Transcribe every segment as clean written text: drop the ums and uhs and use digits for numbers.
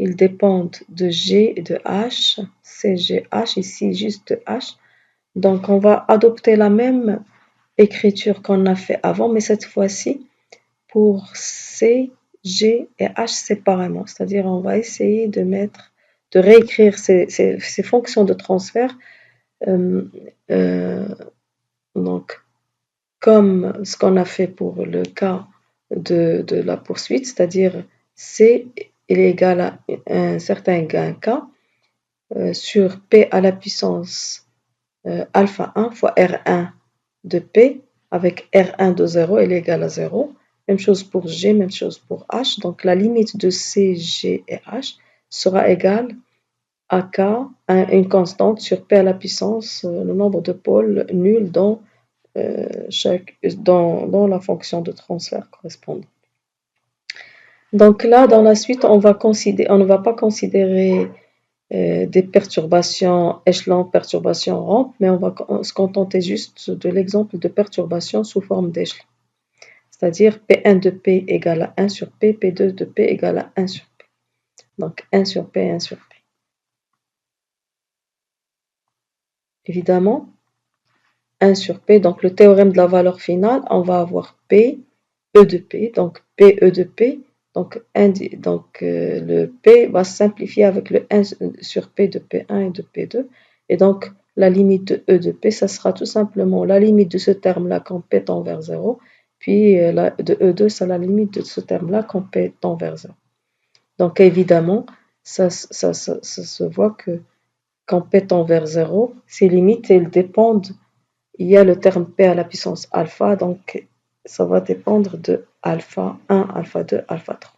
ils dépendent de G et de H. C'est GH, ici juste H. Donc, on va adopter la même écriture qu'on a fait avant, mais cette fois-ci pour C, G et H séparément. C'est-à-dire, on va essayer de réécrire ces fonctions de transfert. Donc, comme ce qu'on a fait pour le cas de la poursuite, c'est-à-dire C est égal à un certain gain K sur P à la puissance alpha 1 fois R1 de P avec R1 de 0 est égal à 0. Même chose pour G, même chose pour H. Donc la limite de C, G et H sera égale à K, une constante sur P à la puissance, le nombre de pôles nuls dans la fonction de transfert correspondante. Donc là, dans la suite, on ne va pas considérer des perturbations échelon, perturbations rampe, mais on va se contenter juste de l'exemple de perturbation sous forme d'échelon. C'est-à-dire P1 de P égale à 1 sur P, P2 de P égale à 1 sur P. Donc 1 sur P, 1 sur P. Évidemment, 1 sur P, donc le théorème de la valeur finale, on va avoir P, E de P, donc P, E de P, donc le P va se simplifier avec le 1 sur P de P1 et de P2, et donc la limite de E de P, ça sera tout simplement la limite de ce terme-là quand P tend vers 0, puis de E2, c'est la limite de ce terme-là quand P tend vers 0. Donc évidemment, ça se voit que quand P tend vers 0, ces limites, elles dépendent. Il y a le terme P à la puissance alpha, donc ça va dépendre de alpha 1, alpha 2, alpha 3.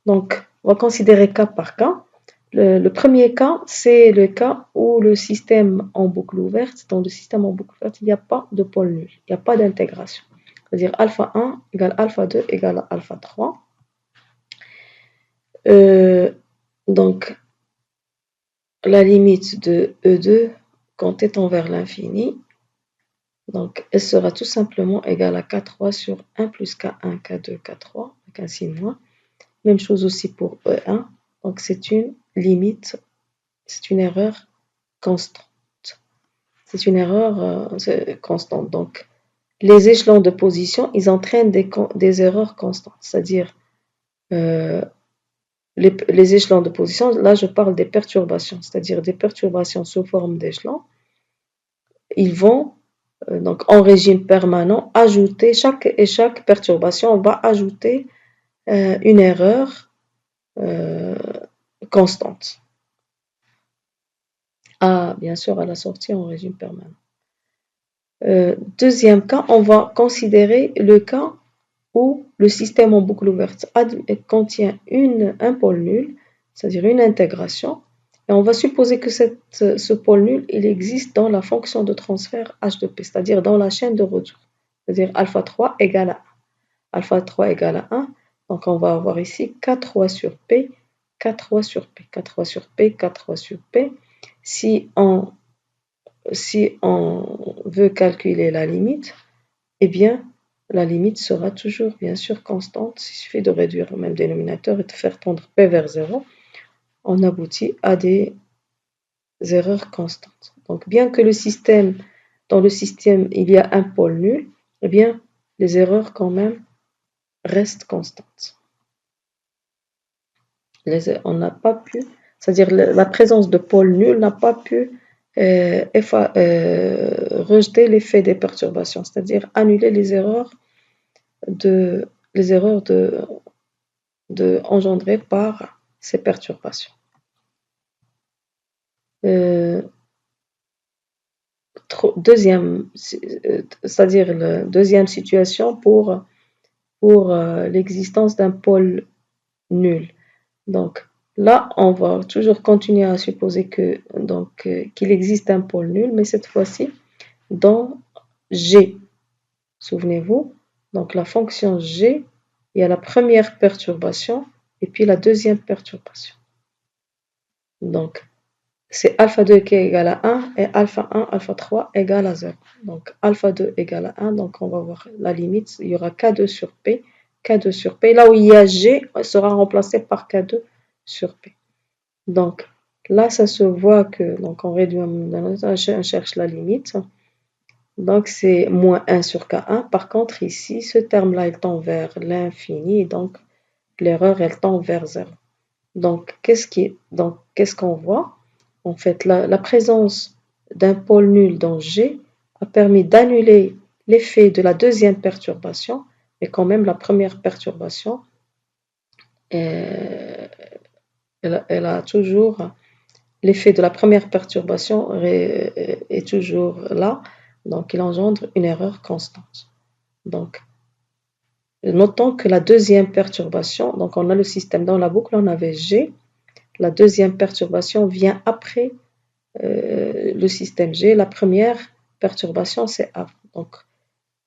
Donc, on va considérer cas par cas. Le premier cas, c'est le cas où le système en boucle ouverte, dans le système en boucle ouverte, il n'y a pas de pôle nul, il n'y a pas d'intégration. C'est-à-dire alpha 1 égale alpha 2 égale à alpha 3. Donc, la limite de E2 quand t tend vers l'infini, donc elle sera tout simplement égale à K3 sur 1 plus K1, K2, K3, avec un signe moins. Même chose aussi pour E1. Donc c'est une limite, c'est une erreur constante. C'est une erreur constante. Donc les échelons de position, ils entraînent des erreurs constantes. C'est-à-dire les échelons de position, là je parle des perturbations, c'est-à-dire des perturbations sous forme d'échelons. Ils vont donc en régime permanent ajouter, chaque perturbation va ajouter une erreur constante. Bien sûr, à la sortie en régime permanent. Deuxième cas, on va considérer le cas où le système en boucle ouverte contient un pôle nul, c'est-à-dire une intégration, et on va supposer que ce pôle nul, il existe dans la fonction de transfert h de p, c'est-à-dire dans la chaîne de retour, c'est-à-dire alpha 3 égale à 1. Alpha 3 égale à 1, donc on va avoir ici K3 sur P, K3 sur P, K3 sur P, K3 sur P. Si on veut calculer la limite, eh bien, la limite sera toujours, bien sûr, constante. Il suffit de réduire le même dénominateur et de faire tendre P vers 0. On aboutit à des erreurs constantes. Donc, bien que dans le système, il y a un pôle nul, eh bien, les erreurs, quand même, restent constantes. On n'a pas pu, c'est-à-dire la présence de pôle nul n'a pas pu rejeter l'effet des perturbations, c'est-à-dire annuler les erreurs engendrées par ces perturbations. C'est-à-dire la deuxième situation pour l'existence d'un pôle nul. Donc là, on va toujours continuer à supposer qu'il existe un pôle nul, mais cette fois-ci dans G. Souvenez-vous, donc la fonction G, il y a la première perturbation et puis la deuxième perturbation. Donc c'est alpha 2 qui est égal à 1 et alpha 1, alpha 3 égale à 0. Donc alpha 2 égale à 1, donc on va voir la limite, il y aura K2 sur P. K2 sur P, là où il y a G, sera remplacé par K2 sur P. Donc, là, ça se voit que, donc on réduit, on cherche la limite. Donc, c'est moins 1 sur K1. Par contre, ici, ce terme-là, il tend vers l'infini. Donc, l'erreur, elle tend vers 0. Donc, qu'est-ce qu'on voit? En fait, la présence d'un pôle nul dans G a permis d'annuler l'effet de la deuxième perturbation, mais quand même, la première perturbation, elle a toujours, l'effet de la première perturbation est toujours là, donc il engendre une erreur constante. Donc, notons que la deuxième perturbation, donc on a le système dans la boucle, on avait G, la deuxième perturbation vient après le système G, la première perturbation c'est A. Donc,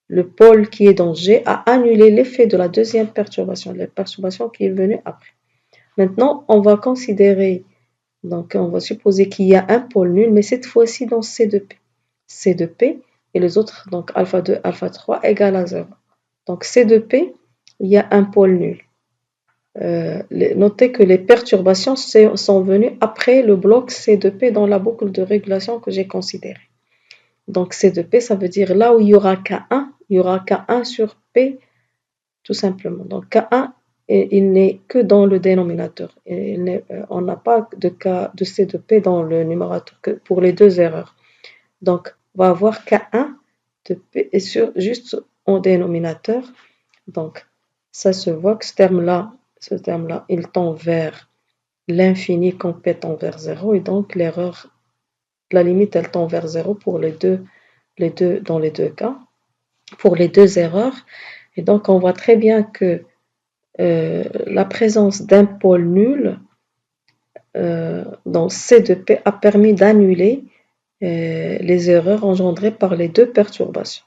le pôle qui est dans G a annulé l'effet de la deuxième perturbation, la perturbation qui est venue après. Maintenant, on va considérer, donc on va supposer qu'il y a un pôle nul, mais cette fois-ci dans C de P. C de P et les autres, donc alpha 2, alpha 3 égale à 0. Donc C de P, il y a un pôle nul. Notez que les perturbations sont venues après le bloc C de P dans la boucle de régulation que j'ai considérée. Donc C de P, ça veut dire là où il y aura K1, il y aura K1 sur P, tout simplement. Donc K1, il n'est que dans le dénominateur. On n'a pas de K de C de P dans le numérateur que pour les deux erreurs. Donc on va avoir K1 de P et juste en dénominateur. Donc ça se voit que ce terme-là, il tend vers l'infini quand P tend vers 0 et donc l'erreur, la limite, elle tend vers 0 pour dans les deux cas, pour les deux erreurs. Et donc on voit très bien que la présence d'un pôle nul dans C de P a permis d'annuler les erreurs engendrées par les deux perturbations.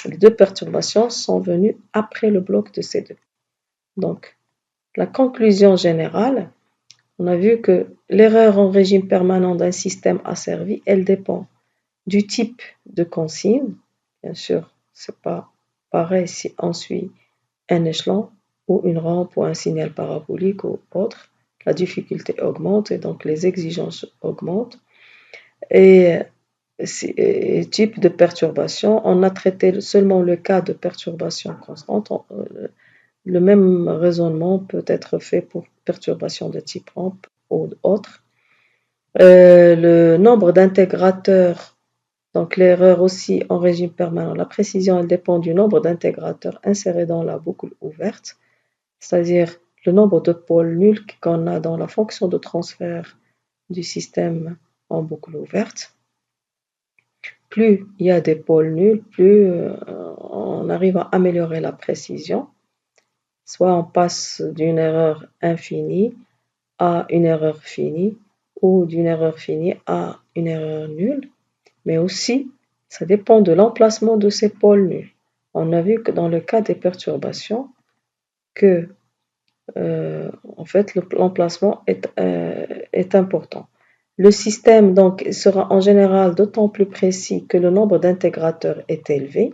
Les deux perturbations sont venues après le bloc de C2. Donc, la conclusion générale, on a vu que l'erreur en régime permanent d'un système asservi, elle dépend du type de consigne. Bien sûr, c'est pas pareil si on suit un échelon ou une rampe ou un signal parabolique ou autre. La difficulté augmente et donc les exigences augmentent. Et type de perturbation, on a traité seulement le cas de perturbation constante. Le même raisonnement peut être fait pour perturbation de type rampe ou autre. Le nombre d'intégrateurs, donc l'erreur aussi en régime permanent, la précision elle dépend du nombre d'intégrateurs insérés dans la boucle ouverte, c'est-à-dire le nombre de pôles nuls qu'on a dans la fonction de transfert du système en boucle ouverte. Plus il y a des pôles nuls, plus on arrive à améliorer la précision. Soit on passe d'une erreur infinie à une erreur finie, ou d'une erreur finie à une erreur nulle. Mais aussi, ça dépend de l'emplacement de ces pôles nuls. On a vu que dans le cas des perturbations, que en fait l'emplacement est important. Le système donc sera en général d'autant plus précis que le nombre d'intégrateurs est élevé.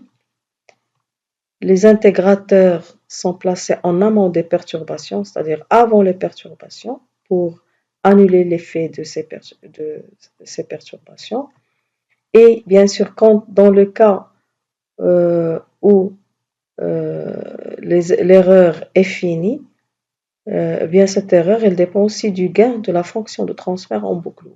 Les intégrateurs sont placés en amont des perturbations, c'est-à-dire avant les perturbations, pour annuler l'effet de ces perturbations. Et bien sûr, dans le cas où l'erreur est finie, bien cette erreur, elle dépend aussi du gain de la fonction de transfert en boucle.